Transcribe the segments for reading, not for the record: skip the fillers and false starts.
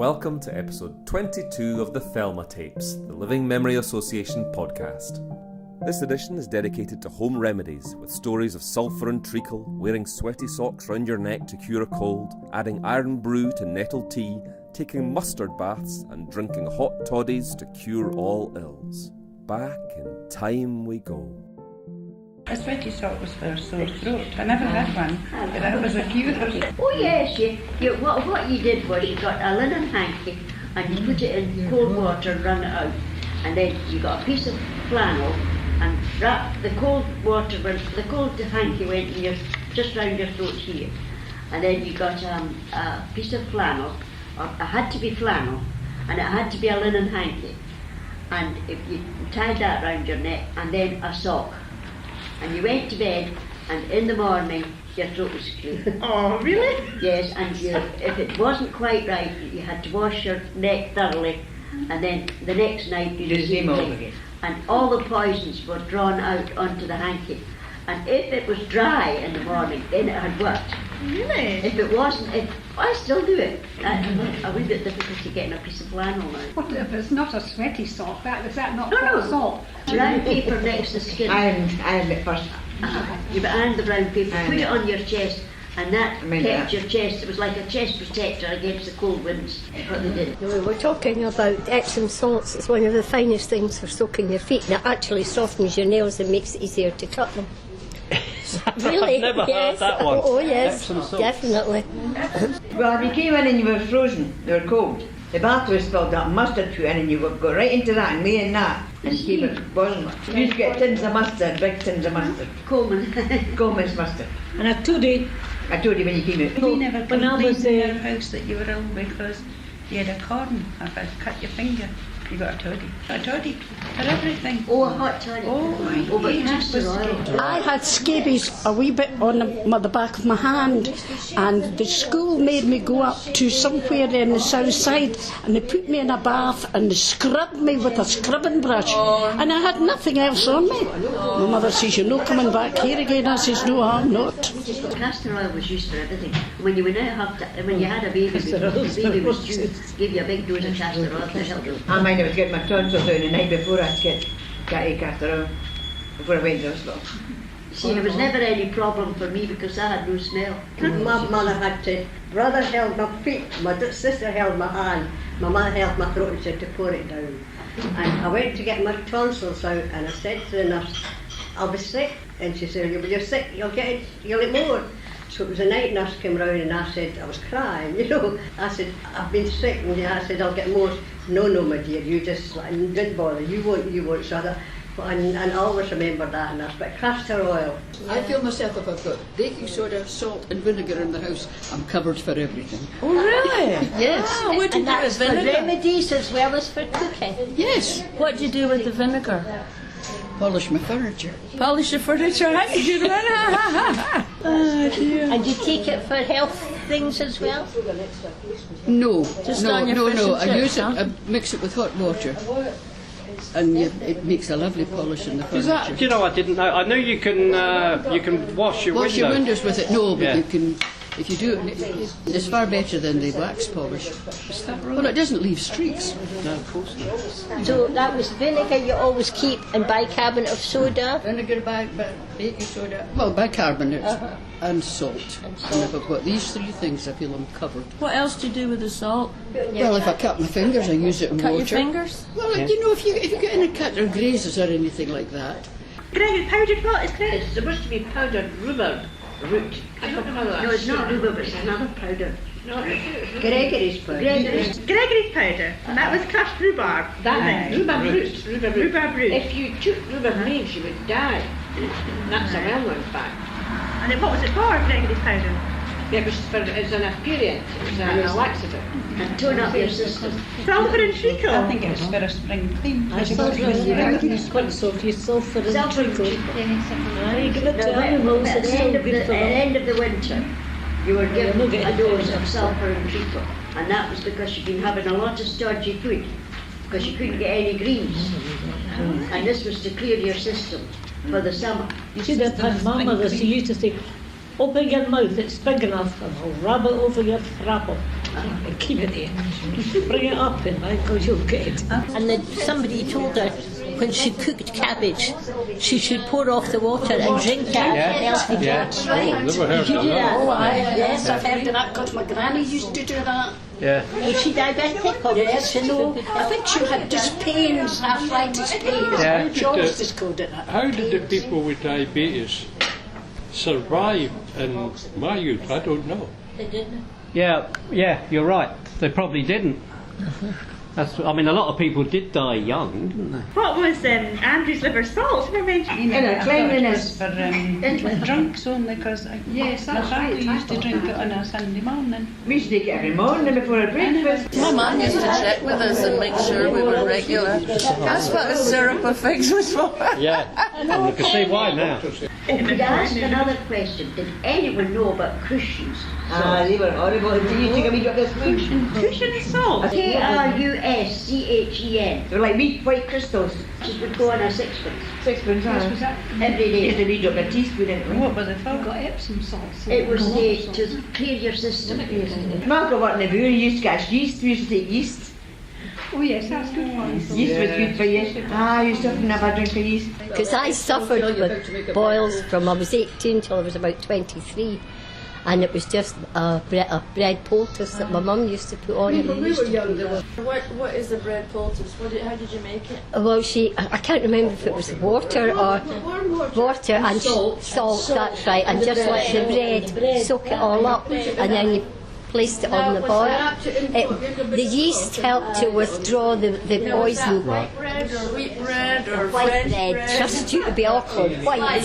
Welcome to episode 22 of the Thelma Tapes, the Living Memory Association podcast. This edition is dedicated to home remedies, with stories of sulphur and treacle, wearing sweaty socks round your neck to cure a cold, adding iron brew to nettle tea, taking mustard baths, and drinking hot toddies to cure all ills. Back in time we go. A sweaty sock was for a sore throat. I never had one, but that was a cure. Oh yes, what you did was you got a linen hanky and you put it in cold water and run it out. And then you got a piece of flannel and wrapped the cold water, the cold hanky went in just round your throat here. And then you got a piece of flannel, or it had to be flannel, and it had to be a linen hanky. And if you tied that round your neck, and then a sock. And you went to bed, and in the morning, your throat was clear. Oh, really? Yes, and if it wasn't quite right, you had to wash your neck thoroughly, and then the next night you Just came over again. And all the poisons were drawn out onto the hanky. And if it was dry in the morning, then it had worked. Really? If it wasn't, I still do it. A wee bit difficulty getting a piece of flannel now. What if it's not a sweaty sock? Is that not No. sock? Brown paper next to the skin. Iron it first. You ironed the brown paper, put it on your chest, and that Remember kept that. your chest. It was like a chest protector against the cold winds. That's what they did. We were talking about Epsom salts. It's one of the finest things for soaking your feet, and it actually softens your nails and makes it easier to cut them. Really? I've never yes. heard that one. Oh yes, Epsom salts. definitely. Well, if you came in and you were frozen, you were cold, the bath was filled up, mustard put in, and you would go right into that and lay in that and keep it boiling. You used to get tins of mustard, big tins of mustard, Coleman. Coleman's mustard. And I told you, I told you when you came out. You never when I complained was in your house that you were ill because you had a corn. If I cut your finger, you got a toddy. A toddy for everything. Oh, a hot toddy. Oh, my Oh, but goodness. just oil. I had scabies a wee bit on the back of my hand, and the school made me go up to somewhere in the south side, and they put me in a bath and they scrubbed me with a scrubbing brush, and I had nothing else on me. My mother says, "You're not coming back here again." I says, "No, I'm not." Castor oil was used for everything. When you went out, when you had a baby, the baby was due, gave you a big dose of castor oil to help you. I mind I was getting my tonsils out the night before I'd get castor oil, before I went to the hospital. See, there was never any problem for me because I had no smell. My mother had to. Brother held my feet. My sister held my hand. My mother held my throat and said to pour it down. And I went to get my tonsils out, and I said to the nurse, "I'll be sick." And she said, "You're sick. You'll get more." So it was a night nurse came round, and I said, I was crying, I said, "I've been sick," and I said, "I'll get more." No, my dear, you just didn't bother. You won't. So and I always remember that nurse. But castor oil. I feel myself if I've got baking soda, salt and vinegar in the house, I'm covered for everything. Oh, really? Yes. Oh, what do you do with For vinegar? remedies as well as for cooking. Yes. What do you do with the vinegar? Polish my furniture. Polish the furniture. That's a good one. Oh dear. And you take it for health things as well? No. Just no, on your no, fish no. and I chips, use it, huh? I mix it with hot water. And it makes a lovely polish in the Is that? furniture. Do you know? I didn't know. I know you can wash your Wash your windows. windows with it. No, but Yeah. you can. If you do it, it's far better than the wax polish. Is that right? Well, it doesn't leave streaks. No, of course not. So that was vinegar you always keep, and bicarbonate of soda. Vinegar, baking soda, well, bicarbonate and salt. And if I've got these three things, I feel I'm covered. What else do you do with the salt? Well, if I cut my fingers, I use it in Cut water. your fingers? Well, you know, if you get any cut or grazes or anything like that. Greggy, powdered what is Greggy? It's supposed to be powdered rhubarb root. I don't know that. No, it's not rhubarb, it's another powder. Gregory's powder. Gregory's powder. And that was crushed rhubarb. Rhubarb root. Rhubarb root. If you took rhubarb leaves, you would die. That's a well-known fact. And what was it for, Gregory's powder? It was an aperient, it was a laxative. And tone up your system. Sulphur and treacle. I think it was for a spring clean. Sulphur and treacle. Now, at the end of the winter, you were given a dose of sulphur and treacle. And that was because you'd been having a lot of stodgy food, because you couldn't get any greens. And this was to clear your system for the summer. You should have had Mama, she used to say, "Open your mouth, it's big enough, and I'll rub it over your thrapple." Keep it there. Bring it up and because you'll get it. And then somebody told her when she cooked cabbage, she should pour off the water and drink it. That's right. Never heard Did you do that? Oh, yes, I've heard of that because my granny used to do that. Yeah. Was she diabetic or Yes, no, I think she had just pains, arthritis pains. Yeah. She always just called it that. How did the people with diabetes survive in my youth? I don't know. They didn't. Yeah, you're right. They probably didn't. I mean, a lot of people did die young, didn't they? What was Andrew's liver salt? Never mentioned. Cleanliness for drunks only, because yes, my father used to drink it on a Sunday morning. We used to take it every morning before breakfast. My mum used to check with us and make sure we were regular. That's what the syrup of figs was for. Yeah, and you can see why now. Could I ask another question? Did anyone know about crucians? They were horrible. Did you take a wee drop of this Cushion salt. K-R-U-S-C-H-E-N. They were like wee white crystals. Just would go on a sixpence. Sixpence, Every day. Just a wee drop, a teaspoon in it. What was it for? Got Epsom salts. It was to clear your system. Mark worked in the brewery, used to catch yeast. We used to take yeast. Oh yes, that's good for us. Yeast was good for you. I used to often have a drink of yeast. Because I suffered with boils from I was 18 till I was about 23. And it was just a bread poultice that my mum used to put on. What is the bread poultice? How did you make it? Well, I can't remember if it was water and salt, that's right, and just let the bread soak it all up, and then you placed it on the boil. The yeast helped to withdraw the poison. White bread or wheat bread or White French bread, trust you to be all called white.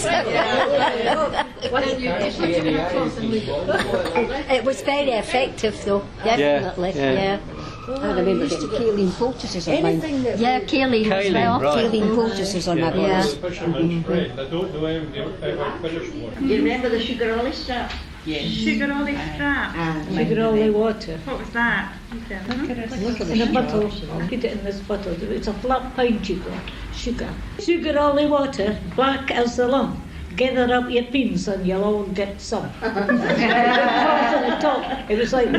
It was very effective though, definitely, yeah. I remember getting kaolin poultices on mine. Yeah, kaolin as well. Kaolin poultices on my Yeah. Fisherman's bread. I don't know anybody ever finished one. Do you remember the sugar ollie strap? Yes. Sugar ollie strap. Sugar ollie water. What was that? In a bottle. Put it in this bottle. It's a flat pint sugar. Sugar ollie water, black as the lump. Gather up your pins and you'll all get some. It the top. It was like I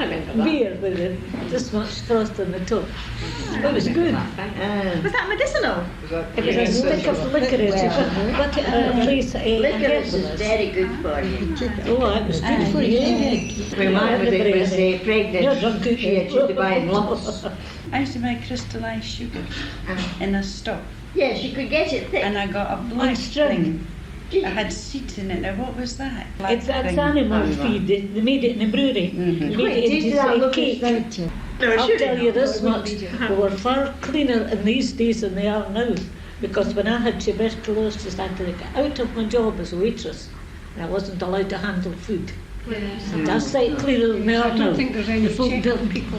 remember beer with this much frost on the top. It was good. Was that medicinal? It was a stick of licorice. You got it at least Licorice is very good for you. Oh, it was good for you. When mine was pregnant, You're drunk, she had to buy in lumps. I used to buy crystallised sugar in a stock, Yes, you could get it thick. and I got a black string. thing. I had seeds in it. Now, what was that? Black It's thing. animal feed. They made it in a brewery. They made it into cake. I'll tell you this much. We were far cleaner in these days than they are now. Because when I had tuberculosis, I had to get out of my job as a waitress. And I wasn't allowed to handle food. That's like cleaner than they are now. I don't think there's any Folk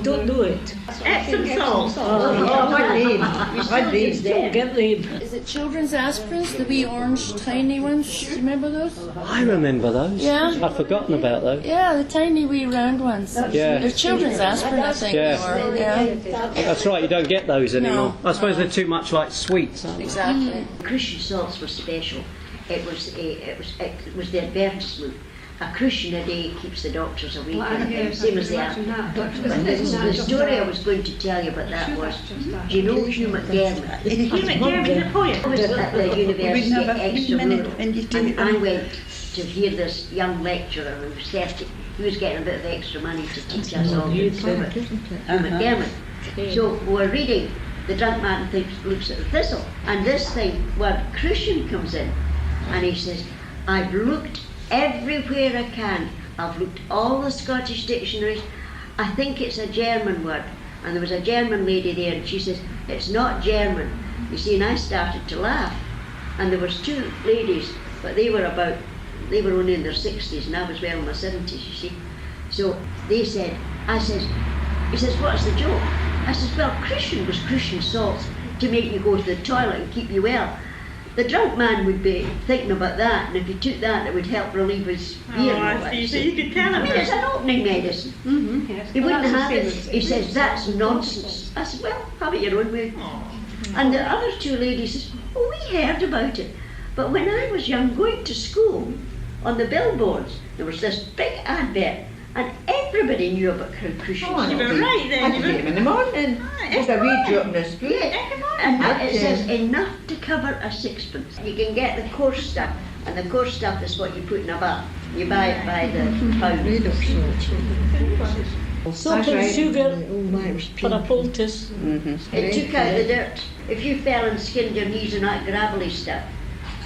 don't do it. Epsom salt. What name? What name? Don't get them. Is it children's aspirins, the wee orange tiny ones? Do you remember those? I remember those. Yeah. I'd forgotten about those. Yeah, the tiny wee round ones. Yeah. They're children's aspirin, I think Yeah. they were. Yeah. That's right, you don't get those anymore. I suppose they're too much like sweets, aren't they? Exactly. Crucian salts were special. It was the advertisement. A crucian a day keeps the doctors away. Same as the The story I was going to tell you about that was, do you know Hugh McDermott? Hugh McDermott, the poet. I was at the University have a at free minute when you do and it. I went to hear this young lecturer who was 30. He was getting a bit of extra money to teach us all Hugh McDermott. So we were reading, the drunk man looks at the thistle, and this word crucian comes in, and he says, I've looked everywhere I can. I've looked all the Scottish dictionaries. I think it's a German word. And there was a German lady there, and she says, it's not German. You see, and I started to laugh. And there was two ladies, but they were only in their 60s, and I was well in my 70s, you see. So they said, he says, what's the joke? I says, well, crucian was crucian salts to make you go to the toilet and keep you well. The drunk man would be thinking about that, and if he took that, it would help relieve his fear. I see. So you could tell him. I mean, it's an opening medicine. Yes. He wouldn't Well, have it. that's the He says, that's nonsense. I said, well, have it your own way. And the other two ladies says, oh, we heard about it. But when I was young, going to school, on the billboards, there was this big advert, and everybody knew about crucial salt. You were right then. I get him in the morning. Just a wee drop in the spoon. And it says enough to cover a sixpence. You can get the coarse stuff, and the coarse stuff is what you put in a bath. You buy it by the pound. Soap and sugar for a poultice. It took out the dirt. If you fell and skinned your knees on that gravelly stuff,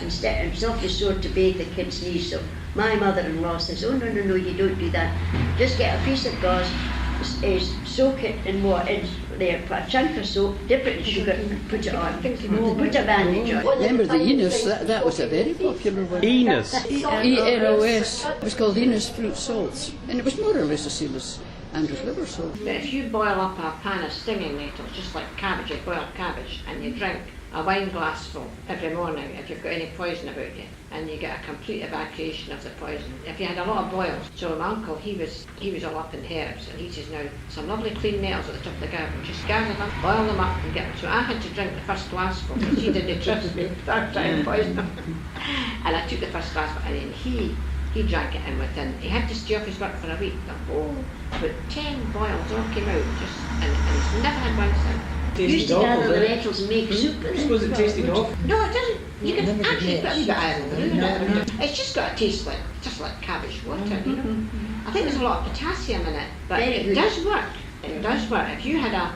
instead it's awfully sore to bathe the kids' knees. So my mother-in-law says, oh no, you don't do that. Just get a piece of gauze, soak it in what is there, put a chunk of soap, dip it in sugar and put it on. Put a bandage on. Remember the Enos? That was a very popular one. Enos? E-N-O-S. It was called Enos fruit salts. And it was more or less the same as Andrew's liver salt. But if you boil up a pan of stinging nettles, just like cabbage, you boil cabbage, and you drink a wine glassful every morning if you've got any poison about you, and you get a complete evacuation of the poison. If you had a lot of boils, so my uncle, he was all up in herbs, and he says, now, some lovely clean nettles at the top of the garden, just gather them, boil them up and get them. So I had to drink the first glassful, because he didn't trust me, third time poison them. And I took the first glassful, and then he drank it in within. He had to stay off his work for a week. The whole, about 10 boils all came out, and he's never had one since. You used to gather the nettles and make soup with it. Suppose it tasted awful. No, it doesn't. You can actually put a wee bit of iron in it. It's just got a taste like, just like cabbage water, you know. I think there's a lot of potassium in it, but it does work. It does work. If you had a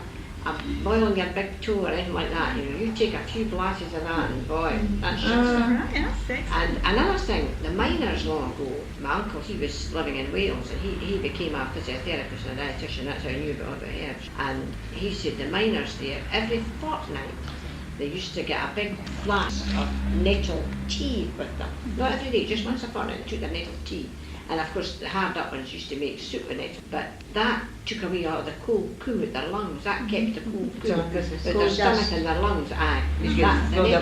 boiling your big toe or anything like that, you know, you take a few glasses of that and boy, that's just And another thing, the miners long ago, my uncle, he was living in Wales, and he became a physiotherapist and a dietitian. That's how I knew about all the herbs. And he said the miners there, every fortnight, they used to get a big flask of nettle tea with them. Not every day, just once a fortnight, they took their nettle tea. And of course the hard up ones used to make soup with it, but that took away all the cold poo with their lungs. That kept the cold poo with their stomach and their lungs. Aye. And there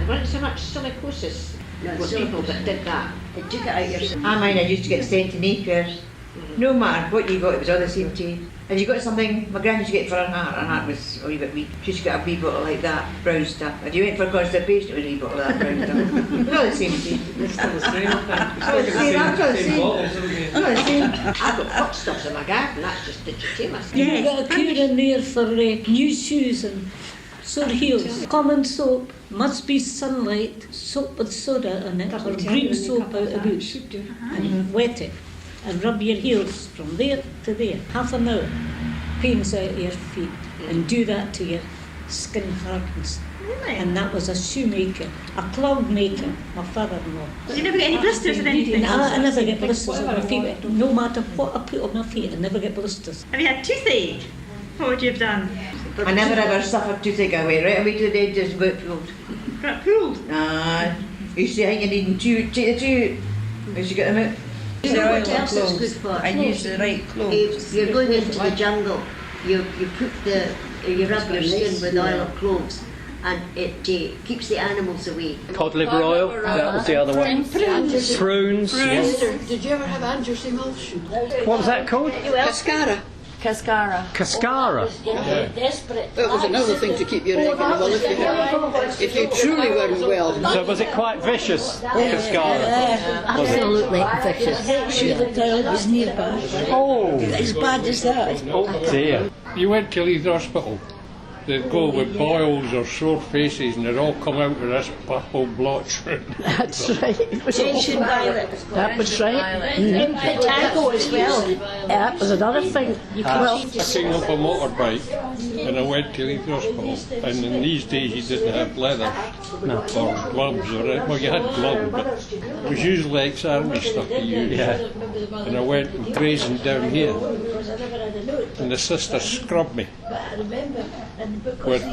wasn't so much silicosis with people that did that. It took it out your Mine, I used to get sent to Napier's. No matter what you got, it was all the same tea. If you got something, my gran used to get it for her heart was a wee bit weak. She used to get a wee bottle like that, brown stuff. If you went for constipation, it was a wee bottle of that brown stuff. It's all the same tea. It's still the same. I've got hot stuffs in my garden, that's just digitalis. You've got a cure in there for new shoes and sore heels. Common soap must be sunlight, soap with soda in it, or green soap out of bush, and wet it. And rub your heels from there to there, half an hour, pains out of your feet, and do that to your skin hardens. Really? And that was a shoemaker, a cloud maker, my father-in-law. You never get any blisters or anything? I never get blisters on my feet. No matter what I put on my feet, I never get blisters. Have you had toothache? What would you have done? I never ever suffered toothache. I went right away to the dentist and got pulled. Got pulled? Nah, you see, I think you need take the two. Once you get them out. You know what else it's good for? I use the right clothes. If you're going into the jungle, you rub your skin with oil of cloves, and it keeps the animals away. Cod liver oil, that was the other one. Prunes, yes. Did you ever have Andrew's emulsion? What was that called? Cascara. Cascara. That was another thing to keep your neck in the well if you truly weren't well. So was it quite vicious, Cascara? Absolutely vicious. Make sure the toilet was nearby. Oh. As bad as that. Oh dear. You went to Leeds Hospital. They'd go with boils or sore faces and they'd all come out with this purple blotch. That's right. It was that was right. Tango as well. That was another thing. I came up a motorbike and I went to Leeds Hospital, and in these days you didn't have leather or gloves well, you had gloves, but it was usually ex-army stuff you used. Yeah. And I went and grazing down here, and the sister scrubbed me with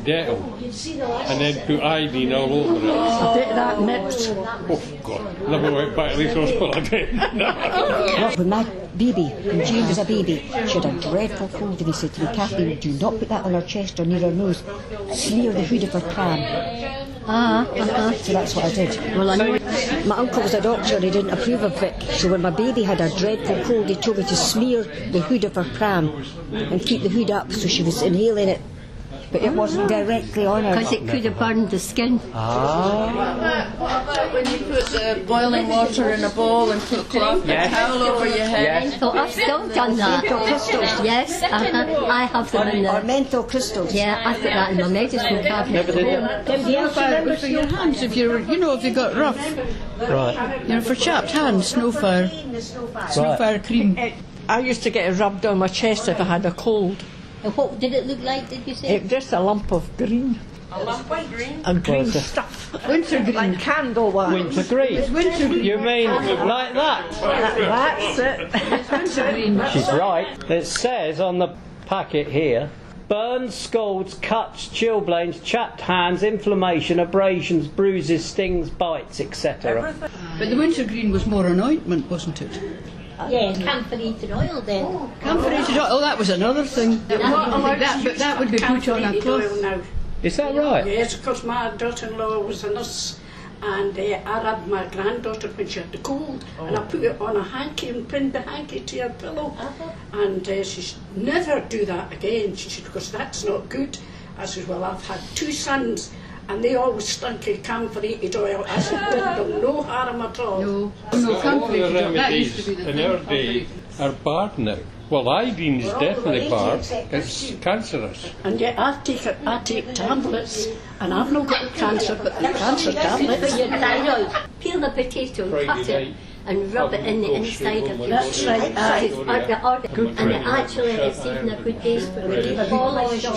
nettle and then put iodine all over it. I bet that mixed. Oh God, never went back to Leeds Hospital again. When my baby, when Jane was a baby, she had a dreadful cold, and he said to me, Kathleen, do not put that on her chest or near her nose. Smear the hood of her pram. So that's what I did. Well, I know my uncle was a doctor and he didn't approve of Vic, so when my baby had a dreadful cold, he told me to smear the hood of her pram and keep the hood up so she was inhaling it but it wasn't directly on her. Because it could have burned the skin. What about when you put the boiling water in a bowl and put cloth towel over your head? So I've still done that. Mental crystals. Yes, I have them in Or there. mental crystals. Yeah, I put that in my medicine cabinet. Snowfire was for your hands if you got rough. Right. For chapped hands, snowfire. Snowfire cream. I used to get it rubbed on my chest if I had a cold. And what did it look like, did you say? Just a lump of green. A lump of green? A green What's it? stuff. Wintergreen. Like candle wax. Winter green. It's wintergreen. You mean like that? That's it. It's wintergreen. She's right. It says on the packet here, burns, scalds, cuts, chilblains, chapped hands, inflammation, abrasions, bruises, stings, bites, etc. But the wintergreen was more an ointment, wasn't it? Yeah, camphorated oil then. Camphorated oil, that was another thing. But that would be put on a cloth. Is that right? Yes, because my daughter-in-law was a nurse, and I rubbed my granddaughter when she had the cold, and I put it on a hanky and pinned the hanky to her pillow. And she said, never do that again. She said, because that's not good. I said, well, I've had 2 sons, and they always stunk of camphorated oil. I said, there's no harm at all. No, All the camphorated oil. That used to remedies be the in thing. our day are barred now. Well, iodene's definitely barred. It's cancerous. And yet I take tablets, and I've not got cancer, but the cancer tablets. For your thyroid, peel the potato, cut it, and rub it in the inside of your That's right, and it actually it's even a good taste for the polish of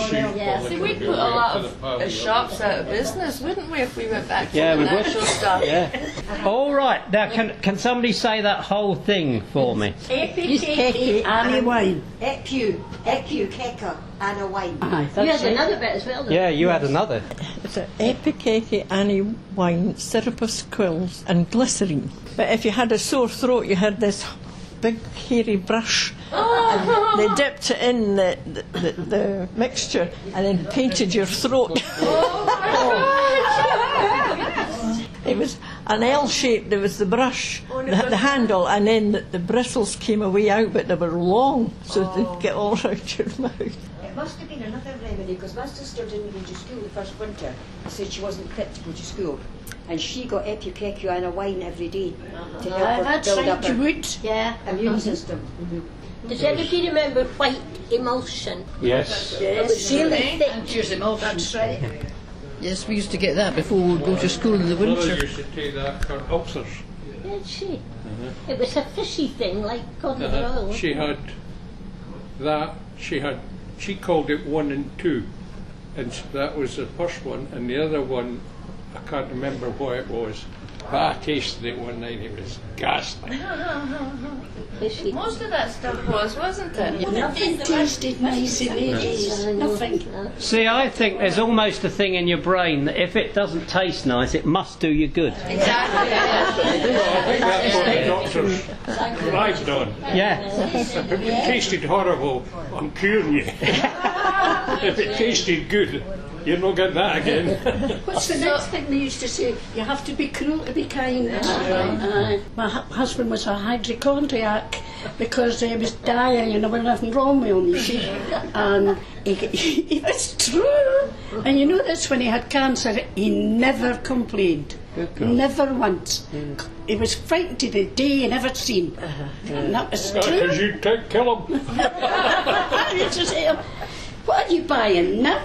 See, we'd put a lot of shops out of business, wouldn't we, if we went back to Yeah, the we would. natural stuff? Yeah. All right. Now, can somebody say that whole thing for me? Epicake and wine. Epu, keka, and a wine. You had another bit as well, though. Yeah, you had another. It's an epicake Annie wine, syrup of squills, and glycerine. But if you had a sore throat, you had this big hairy brush. And they dipped it in the mixture and then painted your throat. It was an L shape. There was the brush, the handle, and then the bristles came away out, but they were long, so they'd get all around your mouth. It must have been another remedy, because my sister didn't go to school the first winter. She said she wasn't fit to go to school. And she got epicake and a wine every day to help her build up her immune system. Does anybody remember white emulsion? Yes. It was really thick. Here's emulsion. That's right. Yes, we used to get that before we would go to school in the Mother winter. used to take that for ulcers. Did she? It was a fishy thing, like cod liver oil. She had that. She called it 1 and 2, and that was the first one, and the other one, I can't remember what it was. But I tasted it one night. It was ghastly. Most of that stuff wasn't it? Nothing tasted nice in the days. Nothing. See, I think there's almost a thing in your brain that if it doesn't taste nice, it must do you good. Exactly. I think that's what the doctors thrived on. Yeah. If it tasted horrible, I'm curing you. If it tasted good, you're not getting that again. What's the next thing they used to say? You have to be cruel to be kind. My husband was a hypochondriac because he was dying and there was nothing wrong with him, you see. And it was true. And you know this, when he had cancer, he never complained. Never once. He was frightened to the day he never seen. And that was true. Because you can't kill him. I used to say, what are you buying now?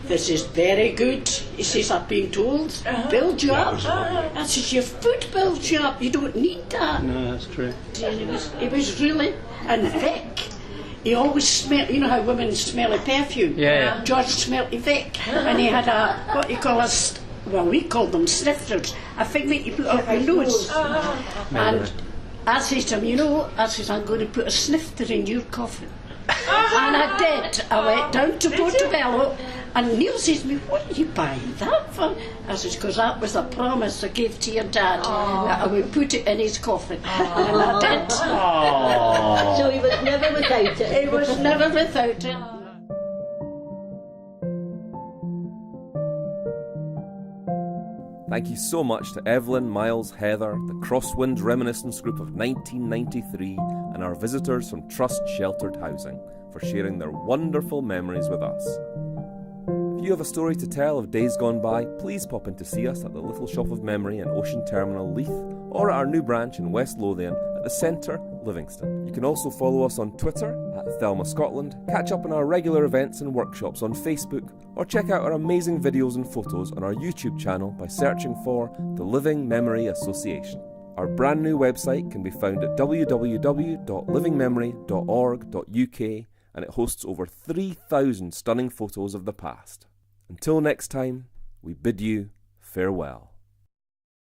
This is very good. He says, I've been told, build you up. I says, your food builds you up. You don't need that. No, that's true. It was really, and Vic, he always smelled, you know how women smell a perfume? Yeah. George smelled a Vic, and he had a, what you call a, well, we called them snifters, a thing that you put up your nose. And I says to him, you know, I says, I'm going to put a snifter in your coffin. And I did. I went down to Portobello, and Neil says to me, what are you buying that for? I says, because that was a promise I gave to your dad, that I would put it in his coffin. And I did. So he was never without it. He was never without it. Thank you so much to Evelyn, Miles, Heather, the Crosswinds Reminiscence Group of 1993, and our visitors from Trust Sheltered Housing for sharing their wonderful memories with us. If you have a story to tell of days gone by, please pop in to see us at the Little Shop of Memory in Ocean Terminal, Leith, or at our new branch in West Lothian at the Centre, Livingston. You can also follow us on Twitter at Thelma Scotland, catch up on our regular events and workshops on Facebook, or check out our amazing videos and photos on our YouTube channel by searching for the Living Memory Association. Our brand new website can be found at www.livingmemory.org.uk, and it hosts over 3,000 stunning photos of the past. Until next time, we bid you farewell.